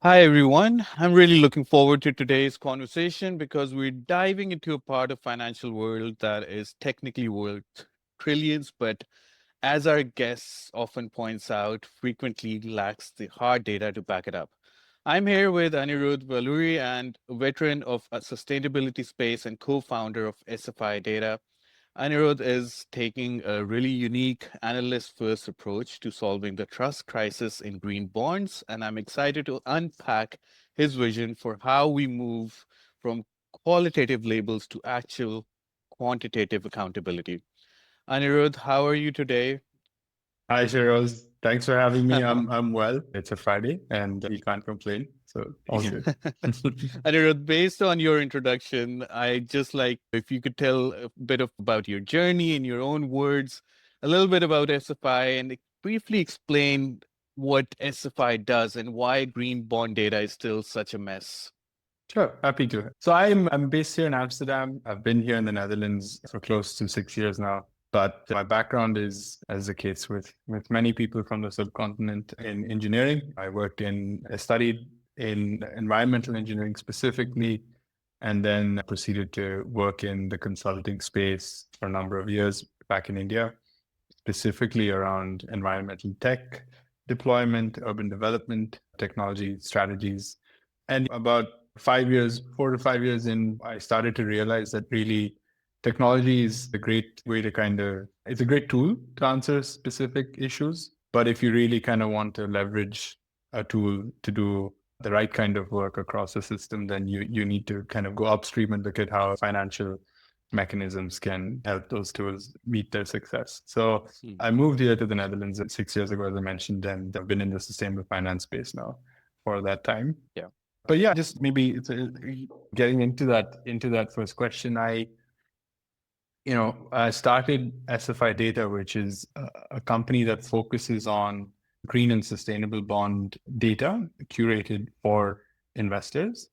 Hi, everyone. I'm really looking forward to today's conversation because we're diving into a part of financial world that is technically worth trillions, but as our guests often points out, frequently lacks the hard data to back it up. I'm here with Anirudh Valluri, and a veteran of a sustainability space and co-founder of SFI Data. Anirudh is taking a really unique analyst first approach to solving the trust crisis in green bonds. And I'm excited to unpack his vision for how we move from qualitative labels to actual quantitative accountability. Anirudh, how are you today? Hi, Shiroz. Thanks for having me. I'm well. It's a Friday and we can't complain. So all Yeah. good. Anirudh, based on your introduction, I just like if you could tell a bit about your journey in your own words, a little bit about SFI, and briefly explain what SFI does and why green bond data is still such a mess. Sure, happy to. So I'm based here in Amsterdam. I've been here in the Netherlands for close to 6 years now. But my background is, as the case with many people from the subcontinent, in engineering. I studied in environmental engineering specifically, and then proceeded to work in the consulting space for a number of years back in India, specifically around environmental tech deployment, urban development, technology strategies. And about 5 years, 4 to 5 years in, I started to realize that really technology is a great way to it's a great tool to answer specific issues. But if you really kind of want to leverage a tool to do the right kind of work across the system, then you need to kind of go upstream and look at how financial mechanisms can help those tools meet their success. So Hmm. I moved here to the Netherlands 6 years ago, as I mentioned, and I've been in the sustainable finance space now for that time. Yeah. But yeah, just maybe getting into that first question. I started SFI Data, which is a company that focuses on green and sustainable bond data curated for investors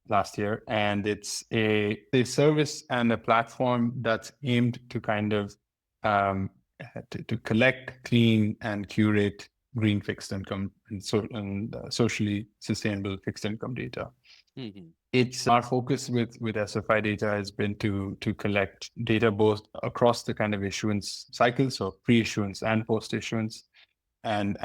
last year. And it's a service and a platform that's aimed to um, to collect, clean, and curate green fixed income and socially sustainable fixed income data. Mhm. It's our focus with SFI Data has been to collect data both across the kind of issuance cycle, so pre-issuance and post-issuance, and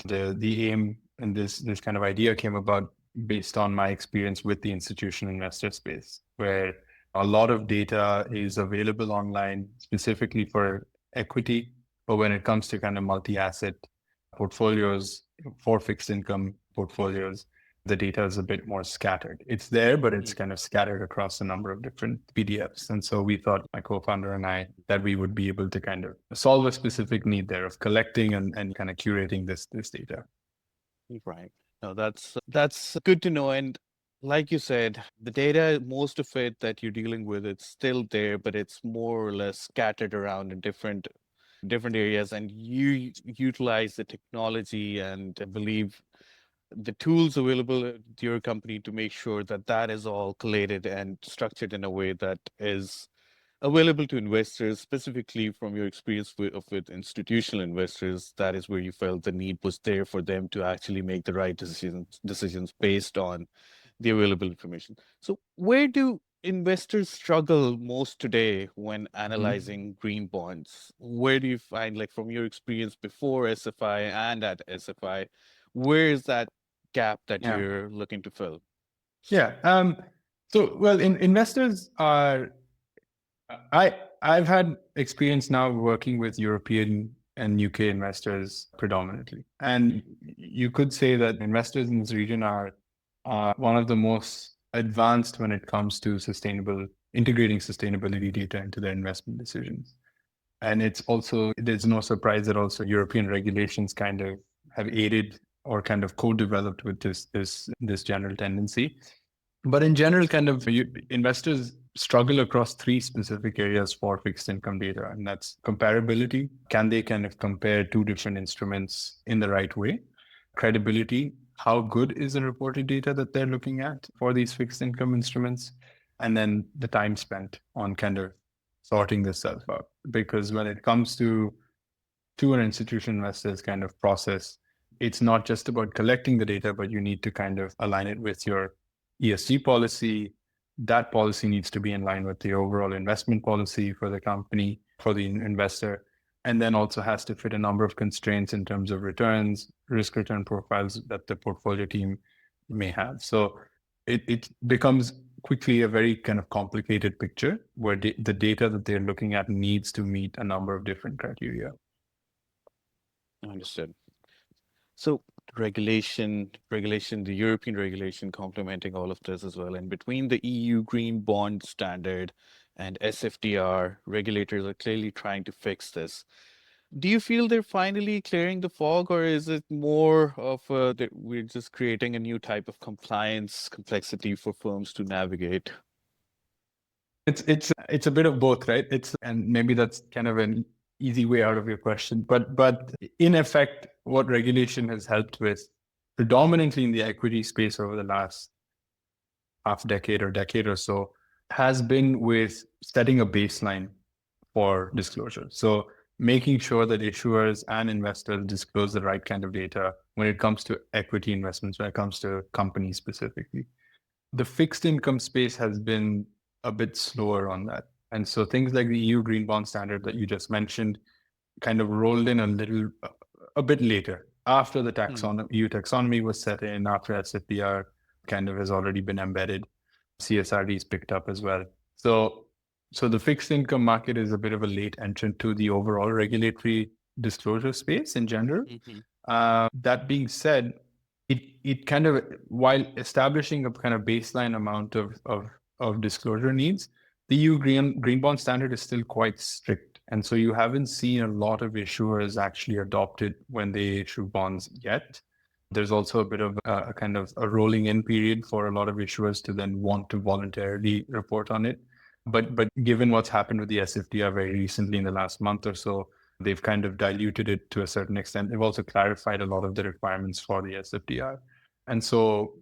the aim and this kind of idea came about based on my experience with the institutional investor space, where a lot of data is available online specifically for equity, but when it comes to kind of multi-asset portfolios for fixed income portfolios, the data is a bit more scattered. It's there, but it's Mhm. kind of scattered across a number of different PDFs. And so we thought, my co-founder and I, that we would be able to kind of solve a specific need there of collecting and kind of curating this data. Right. No, that's good to know. And like you said, the data, most of it that you're dealing with, it's still there, but it's more or less scattered around in different areas. And you utilize the technology and I believe the tools available to your company to make sure that that is all collated and structured in a way that is available to investors, specifically from your experience with institutional investors. That is where you felt the need was there for them to actually make the right decisions based on the available information. So where do investors struggle most today when Mhm. analyzing green bonds? Where do you find, like from your experience before SFI and at SFI, where is that gap that Yeah. you're looking to fill? Yeah. Investors are I've had experience now working with European and UK investors predominantly. And you could say that investors in this region are one of the most advanced when it comes to integrating sustainability data into their investment decisions. And there's no surprise that also European regulations kind of have aided or kind of co-developed with this general tendency. But in general, investors struggle across three specific areas for fixed income data, and that's comparability. Can they kind of compare two different instruments in the right way? Credibility. How good is the reported data that they're looking at for these fixed income instruments? And then the time spent on kind of sorting this stuff out. Because when it comes to an institutional investor's kind of process, it's not just about collecting the data, but you need to kind of align it with your ESG policy. That policy needs to be in line with the overall investment policy for the company, for the investor, and then also has to fit a number of constraints in terms of returns, risk return profiles that the portfolio team may have. So it becomes quickly a very kind of complicated picture where the data that they're looking at needs to meet a number of different criteria. Understood. So the European regulation complementing all of this as well. And between the EU Green Bond Standard and SFDR, regulators are clearly trying to fix this. Do you feel they're finally clearing the fog, or is it more of that we're just creating a new type of compliance complexity for firms to navigate? It's a bit of both, right? And maybe that's kind of an easy way out of your question, but in effect, what regulation has helped with, predominantly in the equity space over the last half decade or decade or so, has been with setting a baseline for disclosure. So making sure that issuers and investors disclose the right kind of data when it comes to equity investments, when it comes to companies specifically. The fixed income space has been a bit slower on that. And so things like the EU Green Bond Standard that you just mentioned kind of rolled in a bit later, after the EU taxonomy was set in, after SFDR kind of has already been embedded. CSRD is picked up as well. So the fixed income market is a bit of a late entrant to the overall regulatory disclosure space in general. That being said, it kind of, while establishing a kind of baseline amount of disclosure needs, the EU Green Bond Standard is still quite strict. And so you haven't seen a lot of issuers actually adopt it when they issue bonds yet. There's also a bit of a kind of a rolling in period for a lot of issuers to then want to voluntarily report on it. But given what's happened with the SFDR very recently in the last month or so, they've kind of diluted it to a certain extent. They've also clarified a lot of the requirements for the SFDR. And so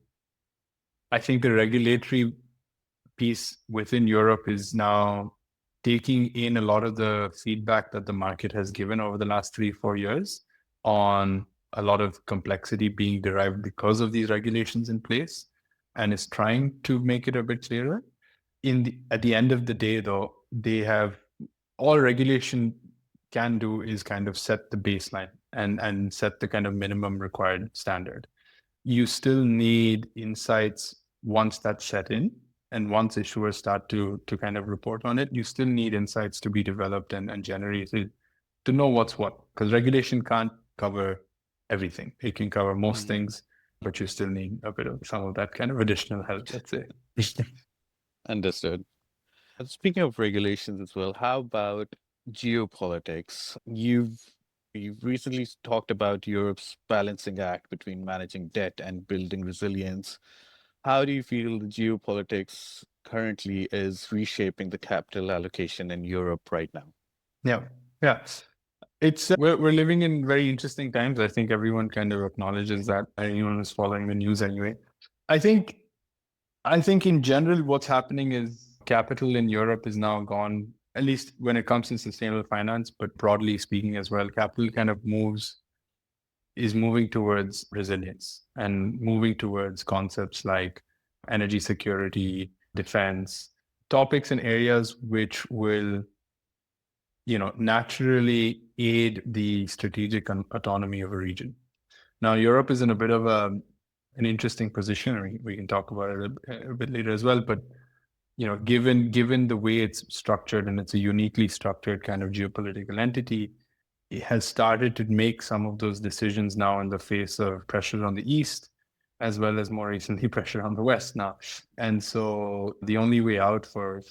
I think the regulatory piece within Europe is now taking in a lot of the feedback that the market has given over the last 3-4 years on a lot of complexity being derived because of these regulations in place, and is trying to make it a bit clearer. At the end of the day, though, they have, all regulation can do is kind of set the baseline and set the kind of minimum required standard. You still need insights once that's set in, and once issuers start to kind of report on it, you still need insights to be developed and generated to know what's what, because regulation can't cover everything. It can cover most things, but you still need a bit of some of that kind of additional help, let's say. Understood. Speaking of regulations as well, how about geopolitics? You've recently talked about Europe's balancing act between managing debt and building resilience. How do you feel the geopolitics currently is reshaping the capital allocation in Europe right now? Yeah. It's we're living in very interesting times. I think everyone kind of acknowledges that. Anyone who's following the news anyway. I think in general, what's happening is capital in Europe is now gone, at least when it comes to sustainable finance, but broadly speaking as well, capital kind of is moving towards resilience and moving towards concepts like energy security, defense, topics and areas which will, naturally aid the strategic autonomy of a region. Now, Europe is in a bit of an interesting position. We can talk about it a bit later as well, but given the way it's structured, and it's a uniquely structured kind of geopolitical entity, it has started to make some of those decisions now in the face of pressure on the East, as well as more recently pressure on the West now. And so the only way out for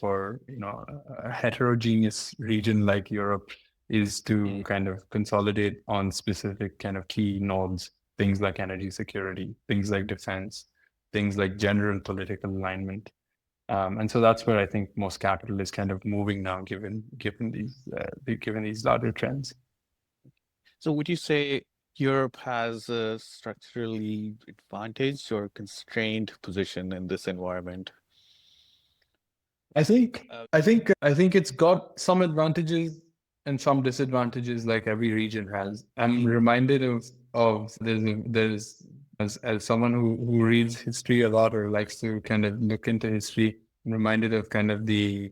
a heterogeneous region like Europe is to kind of consolidate on specific kind of key nodes, things like energy security, things like defense, things like general political alignment. And so that's where I think most capital is kind of moving now, given these larger trends. So would you say Europe has a structurally advantaged or constrained position in this environment? I think it's got some advantages and some disadvantages like every region has. I'm reminded of there's as someone who reads history a lot or likes to kind of look into history, I'm reminded of kind of the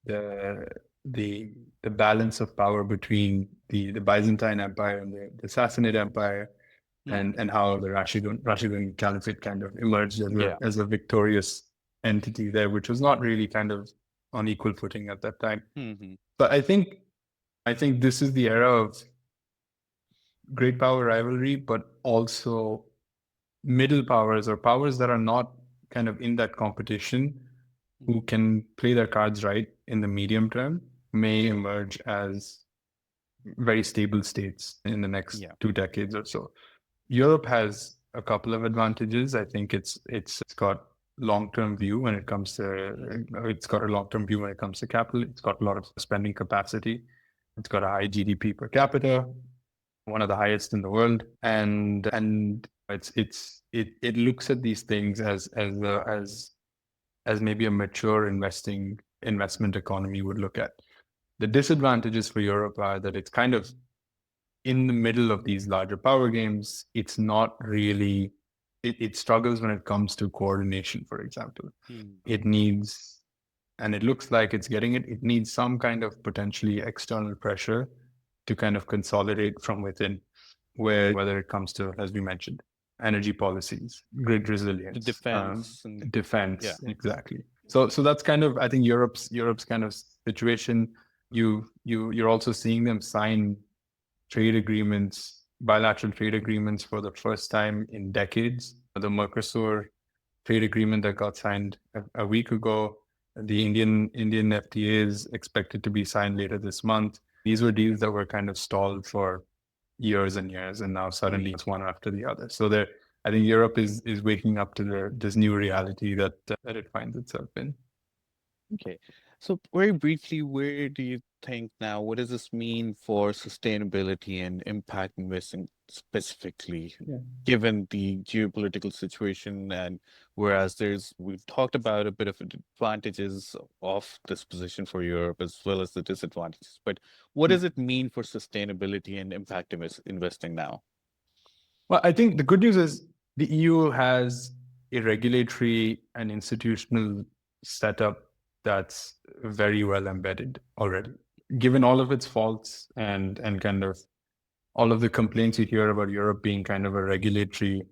the the balance of power between the Byzantine Empire and the Sassanid Empire, Hmm. and how the Rashidun Caliphate kind of emerged Yeah. as a victorious entity there, which was not really kind of on equal footing at that time. Hmm. But I think this is the era of great power rivalry, but also middle powers or powers that are not kind of in that competition, who can play their cards right in the medium term, may emerge as very stable states in the next Yeah. 2 decades or so. Europe has a couple of advantages. I think it's got long-term view when it comes to it's got a long-term view when it comes to capital. It's got a lot of spending capacity. It's got a high GDP per capita, one of the highest in the world, and it looks at these things as maybe a mature investment economy would look at. The disadvantages for Europe are that it's kind of in the middle of these larger power games. It's not really, it struggles when it comes to coordination, for example. Hmm. It needs, and it looks like it's getting it, it needs some kind of potentially external pressure to kind of consolidate from within, whether it comes to, as we mentioned, energy policies, grid The resilience, defense and yeah. defense, exactly. So that's kind of, I think, Europe's kind of situation. You're also seeing them sign trade agreements, bilateral trade agreements for the first time in decades. The Mercosur trade agreement that got signed a week ago, the Indian FTA is expected to be signed later this month. These were deals that were kind of stalled for years and years, and now suddenly Hmm. it's one after the other. So there, I think Europe is waking up to this new reality that it finds itself in. Okay. So very briefly, where do you think now, what does this mean for sustainability and impact investing specifically, Yeah. given the geopolitical situation? And whereas we've talked about a bit of advantages of this position for Europe as well as the disadvantages, but what Yeah. does it mean for sustainability and impact investing now? Well, I think the good news is the EU has a regulatory and institutional setup that's very well embedded already. Given all of its faults and kind of all of the complaints you hear about Europe being kind of a regulatory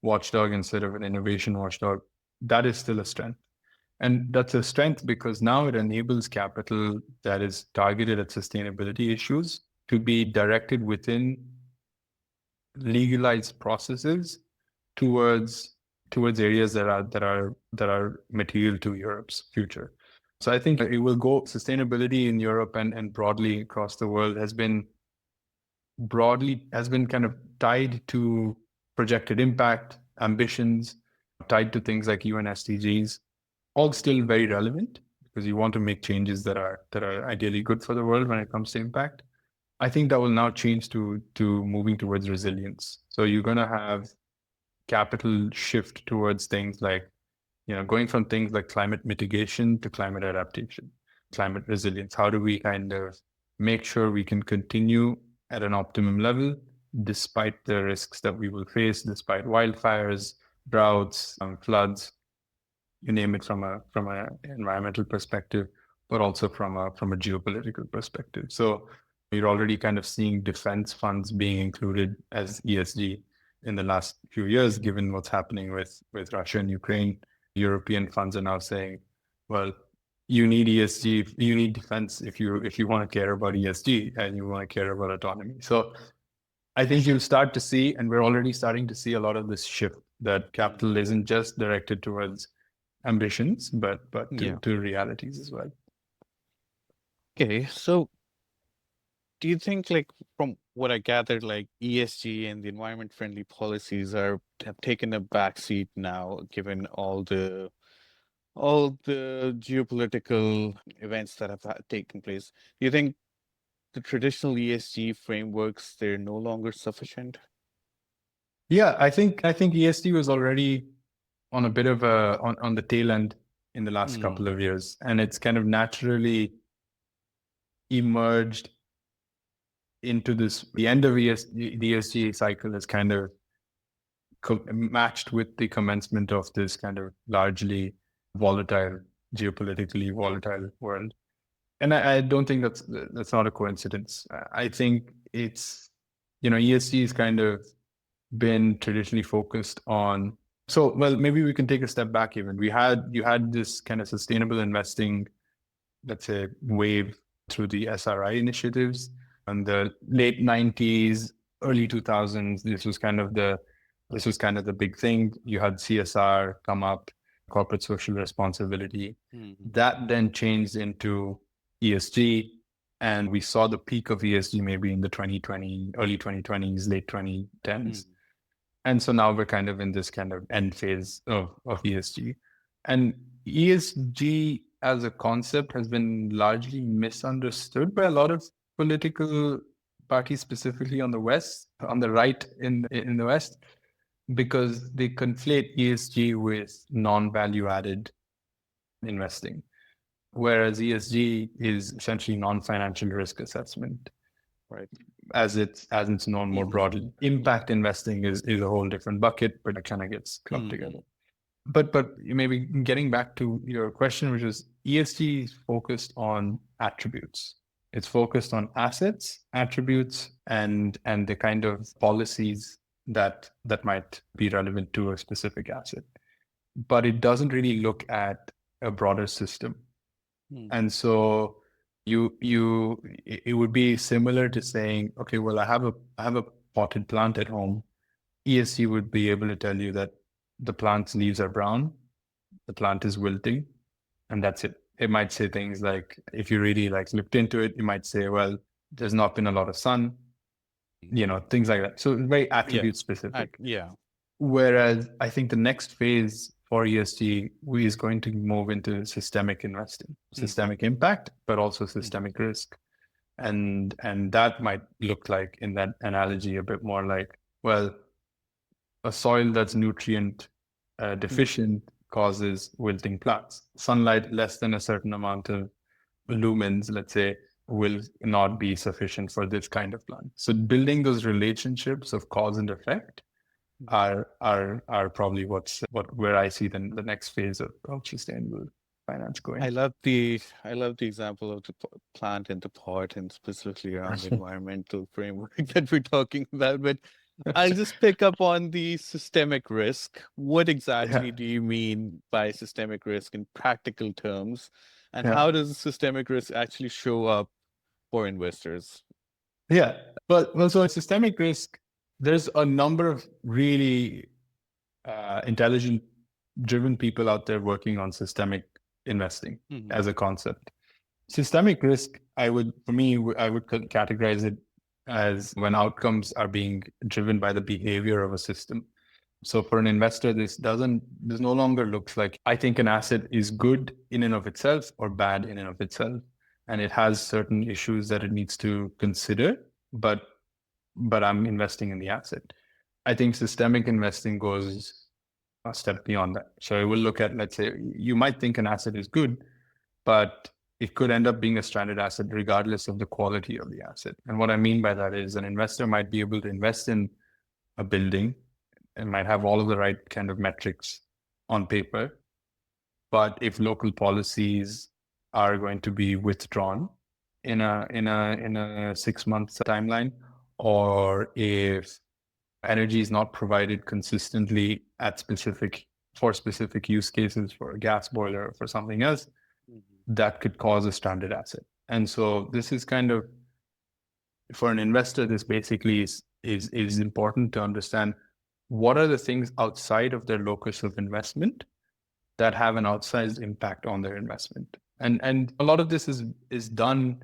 watchdog instead of an innovation watchdog, that is still a strength. And that's a strength because now it enables capital that is targeted at sustainability issues to be directed within legalized processes towards areas that are material to Europe's future. So I think it will go sustainability in Europe and broadly across the world has been kind of tied to projected impact, ambitions, tied to things like UN SDGs, all still very relevant because you want to make changes that are ideally good for the world when it comes to impact. I think that will now change to moving towards resilience. So you're going to have capital shift towards things like, going from things like climate mitigation to climate adaptation, climate resilience. How do we kind of make sure we can continue at an optimum level despite the risks that we will face, despite wildfires, droughts, floods, you name it, from a environmental perspective, but also from a geopolitical perspective. So you're already kind of seeing defense funds being included as ESG in the last few years, given what's happening with Russia and Ukraine. European funds are now saying, well, you need ESG, you need defense if you want to care about ESG and you want to care about autonomy. So I think you'll start to see, and we're already starting to see a lot of this shift that capital isn't just directed towards ambitions, but Yeah. to realities as well. Okay. So do you think, like, from what I gathered, like ESG and the environment friendly policies have taken a backseat now, given all the geopolitical events that have taken place? Do you think the traditional ESG frameworks, they're no longer sufficient? Yeah, I think ESG was already on a bit of a on the tail end in the last Hmm. couple of years, and it's kind of naturally emerged into this, the end of the ESG cycle is kind of matched with the commencement of this kind of largely volatile, geopolitically volatile world. And I don't think that's not a coincidence. I think it's, ESG is kind of been traditionally focused on. So, well, maybe we can take a step back even. You had this kind of sustainable investing, let's say, wave through the SRI initiatives in the late 90s, early 2000s. This was kind of the big thing. You had CSR come up, corporate social responsibility. Mm-hmm. That then changed into ESG. And we saw the peak of ESG maybe in the early 2020s, late 2010s. Mm-hmm. And so now we're kind of in this kind of end phase of ESG. And ESG as a concept has been largely misunderstood by a lot of political parties, specifically on the West, on the right in the West, because they conflate ESG with non-value added investing, whereas ESG is essentially non-financial risk assessment, Right. as it's known more broadly. Impact investing is a whole different bucket, but it kind of gets clubbed together. But maybe getting back to your question, which is ESG is focused on attributes. It's focused on assets, attributes, and the kind of policies that might be relevant to a specific asset. But it doesn't really look at a broader system. And so it would be similar to saying, okay, well, I have a potted plant at home. ESG would be able to tell you that the plant's leaves are brown, the plant is wilting, and that's it. It might say things like, if you really looked into it, you might say, well, there's not been a lot of sun, things like that. So very attribute specific. Yeah. Whereas I think the next phase for ESG is going to move into systemic investing, systemic impact, but also systemic risk. And that might look like, in that analogy, a bit more like, well, a soil that's nutrient deficient causes wilting plants. Sunlight less than a certain amount of lumens, let's say, will not be sufficient for this kind of plant. So building those relationships of cause and effect are probably where I see the next phase of sustainable finance going. I love the example of the plant and the pot, and specifically around the environmental framework that we're talking about. But I'll just pick up on the systemic risk. What exactly do you mean by systemic risk in practical terms? And how does systemic risk actually show up for investors? Yeah. Well, so systemic risk, there's a number of really intelligent, driven people out there working on systemic investing as a concept. Systemic risk, I would categorize it as when outcomes are being driven by the behavior of a system. So for an investor, this no longer looks like, I think an asset is good in and of itself or bad in and of itself, and it has certain issues that it needs to consider, but I'm investing in the asset. I think systemic investing goes a step beyond that. So it will look at, let's say, you might think an asset is good, but it could end up being a stranded asset regardless of the quality of the asset. And what I mean by that is, an investor might be able to invest in a building and might have all of the right kind of metrics on paper, but if local policies are going to be withdrawn in a 6 month timeline, or if energy is not provided consistently for specific use cases, for a gas boiler or for something else, that could cause a stranded asset. And so this is kind of, for an investor, this basically is important to understand what are the things outside of their locus of investment that have an outsized impact on their investment. And a lot of this is done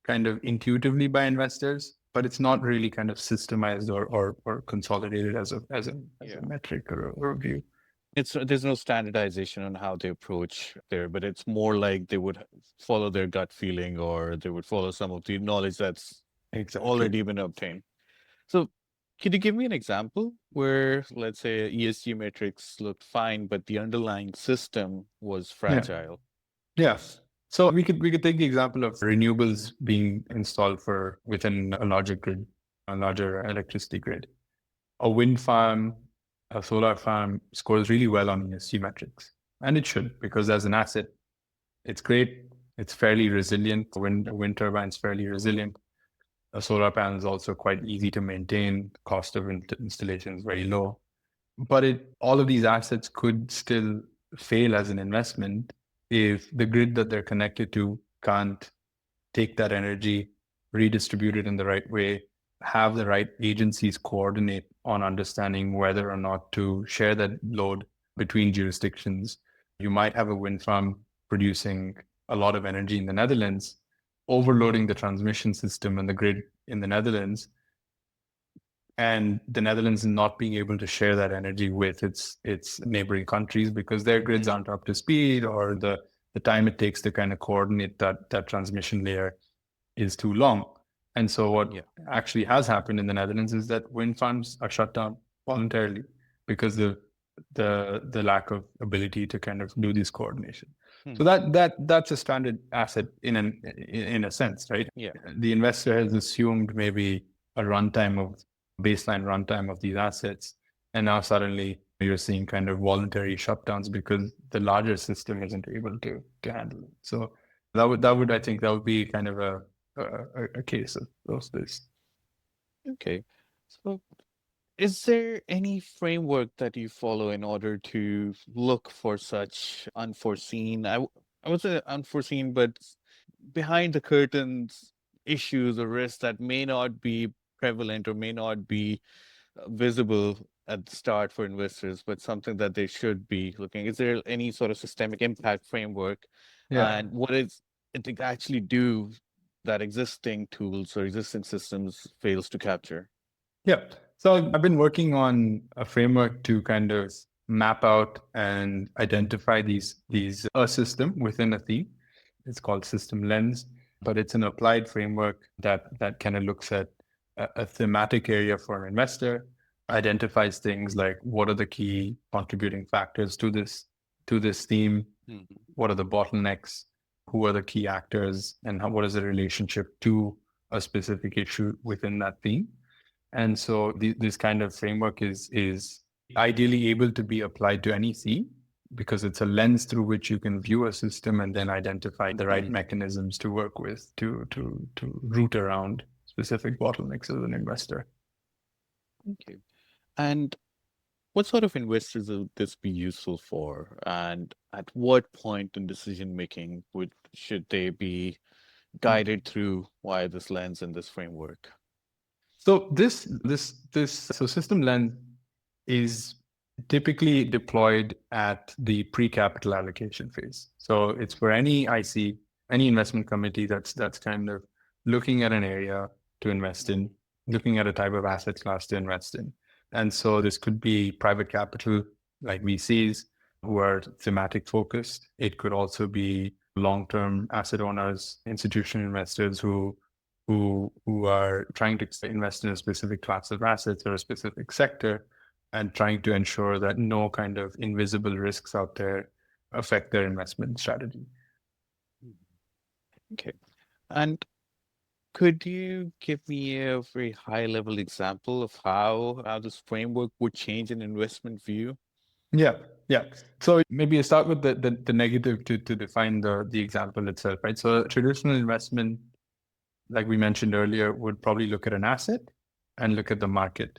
kind of intuitively by investors, but it's not really kind of systemized or consolidated as a metric or a view. There's no standardization on how they approach there, but it's more like they would follow their gut feeling, or they would follow some of the knowledge that's already been obtained. So can you give me an example where, let's say, ESG metrics looked fine, but the underlying system was fragile? Yes. So we could take the example of renewables being installed for within a larger grid, a larger electricity grid. A wind farm, a solar farm scores really well on ESG metrics, and it should, because as an asset, it's great. It's fairly resilient. A wind turbine's fairly resilient. A solar panel is also quite easy to maintain. The cost of installation is very low. But all of these assets could still fail as an investment if the grid that they're connected to can't take that energy, redistribute it in the right way, have the right agencies coordinate on understanding whether or not to share that load between jurisdictions. You might have a wind farm producing a lot of energy in the Netherlands, overloading the transmission system and the grid in the Netherlands, and the Netherlands not being able to share that energy with its neighboring countries because their grids aren't up to speed, or the time it takes to kind of coordinate that transmission layer is too long. And so what actually has happened in the Netherlands is that wind farms are shut down voluntarily because of the lack of ability to kind of do this coordination. So that's a stranded asset in a sense, right? Yeah. The investor has assumed maybe a baseline runtime of these assets, and now suddenly you're seeing kind of voluntary shutdowns because the larger system isn't able to handle it. So I think that would be kind of a case of those days. Okay. So is there any framework that you follow in order to look for such unforeseen, I would say unforeseen, but behind the curtains issues or risks that may not be prevalent or may not be visible at the start for investors, but something that they should be looking? Is there any sort of systemic impact framework? Yeah. And what is it actually do that existing tools or existing systems fails to capture? Yeah. So I've been working on a framework to kind of map out and identify these a system within a theme. It's called System Lens, but it's an applied framework that kind of looks at a thematic area for an investor, identifies things like what are the key contributing factors to this theme, what are the bottlenecks, who are the key actors, and what is the relationship to a specific issue within that theme. And so this kind of framework is ideally able to be applied to any theme because it's a lens through which you can view a system and then identify the right mechanisms to work with to root around specific bottlenecks as an investor. Okay. And what sort of investors would this be useful for? And at what point in decision making should they be guided through via this lens and this framework? So so System Lens is typically deployed at the pre-capital allocation phase. So it's for any IC, any investment committee that's kind of looking at an area to invest in, looking at a type of asset class to invest in. And so this could be private capital like VCs who are thematic focused. It could also be long-term asset owners, institutional investors who are trying to invest in a specific class of assets or a specific sector and trying to ensure that no kind of invisible risks out there affect their investment strategy. Okay. And could you give me a very high level example of how this framework would change an investment view? Yeah, yeah. So maybe I start with the negative to define the example itself, right? So traditional investment, like we mentioned earlier, would probably look at an asset and look at the market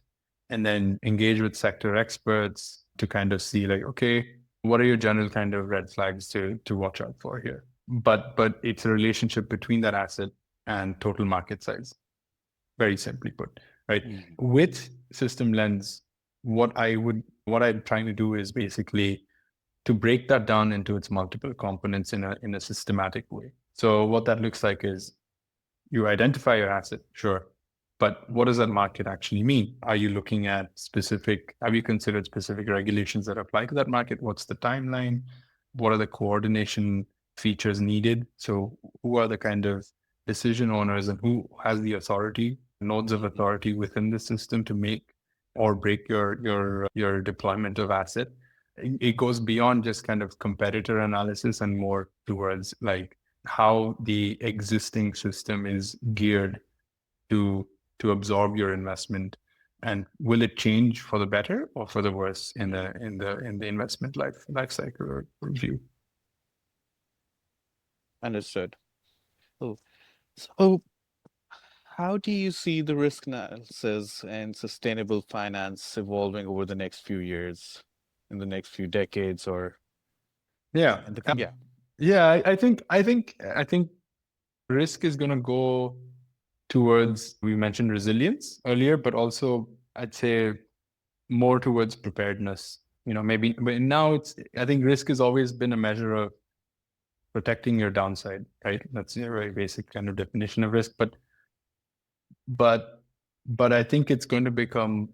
and then engage with sector experts to kind of see like, okay, what are your general kind of red flags to watch out for here? But it's a relationship between that asset and total market size, very simply put, right? With System Lens, what I'm trying to do is basically to break that down into its multiple components in a systematic way. So what that looks like is you identify your asset, sure. But what does that market actually mean? Are you looking at have you considered specific regulations that apply to that market? What's the timeline? What are the coordination features needed? So who are the kind of decision owners and who has the authority, nodes of authority within the system to make or break your deployment of asset? It goes beyond just kind of competitor analysis and more towards like how the existing system is geared to absorb your investment, and will it change for the better or for the worse in the investment life cycle or view. Understood. Oh, so how do you see the risk analysis and sustainable finance evolving over the next few years, in the next few decades, or Yeah. in the coming? Yeah. Yeah, I think risk is going to go towards, we mentioned resilience earlier, but also I'd say more towards preparedness. Maybe, but now I think risk has always been a measure of protecting your downside, right? That's a very basic kind of definition of risk. But I think it's going to become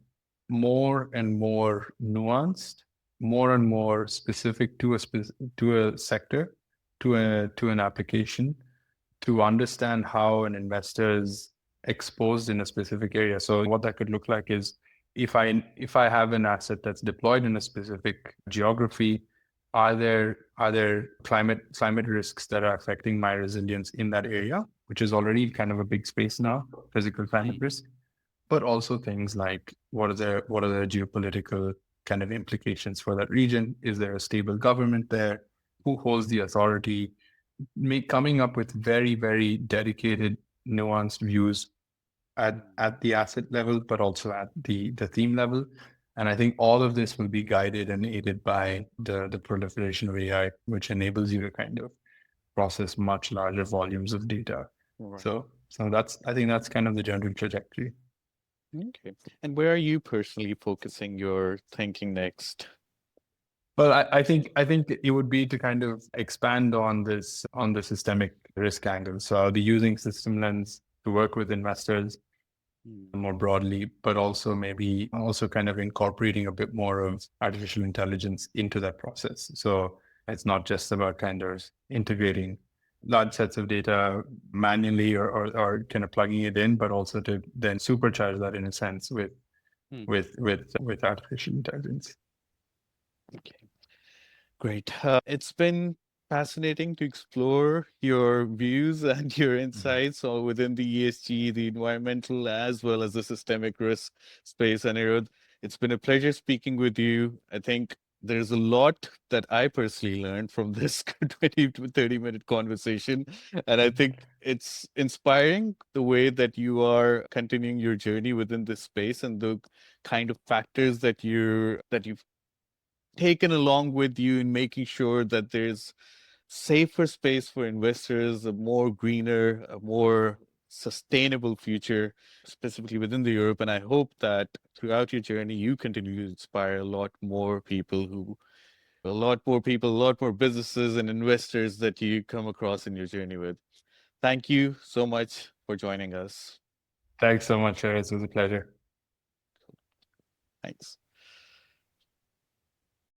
more and more nuanced, more and more specific to a sector, to an application, to understand how an investor is exposed in a specific area. So what that could look like is, if I have an asset that's deployed in a specific geography, are there climate risks that are affecting my resilience in that area, which is already kind of a big space now, physical climate risk, but also things like what are the geopolitical kind of implications for that region? Is there a stable government there? Who holds the authority? Coming up with very, very dedicated, nuanced views at the asset level, but also at the theme level. And I think all of this will be guided and aided by the proliferation of AI, which enables you to kind of process much larger volumes of data. Right. So I think that's kind of the general trajectory. Okay. And where are you personally focusing your thinking next? Well, I think it would be to kind of expand on the systemic risk angle. So I'll be using system lens to work with investors more broadly, but also maybe also kind of incorporating a bit more of artificial intelligence into that process. So it's not just about kind of integrating large sets of data manually or kind of plugging it in, but also to then supercharge that in a sense with Hmm. with artificial intelligence. Okay. Great. It's been fascinating to explore your views and your insights all within the ESG, the environmental, as well as the systemic risk space. Anirudh, it's been a pleasure speaking with you. I think there's a lot that I personally learned from this 20 to 30-minute conversation. And I think it's inspiring the way that you are continuing your journey within this space and the kind of factors that you've taken along with you in making sure that there's safer space for investors, a more greener, a more sustainable future, specifically within the Europe. And I hope that throughout your journey, you continue to inspire a lot more businesses and investors that you come across in your journey with. Thank you so much for joining us. Thanks so much, Sharad. It was a pleasure. Thanks.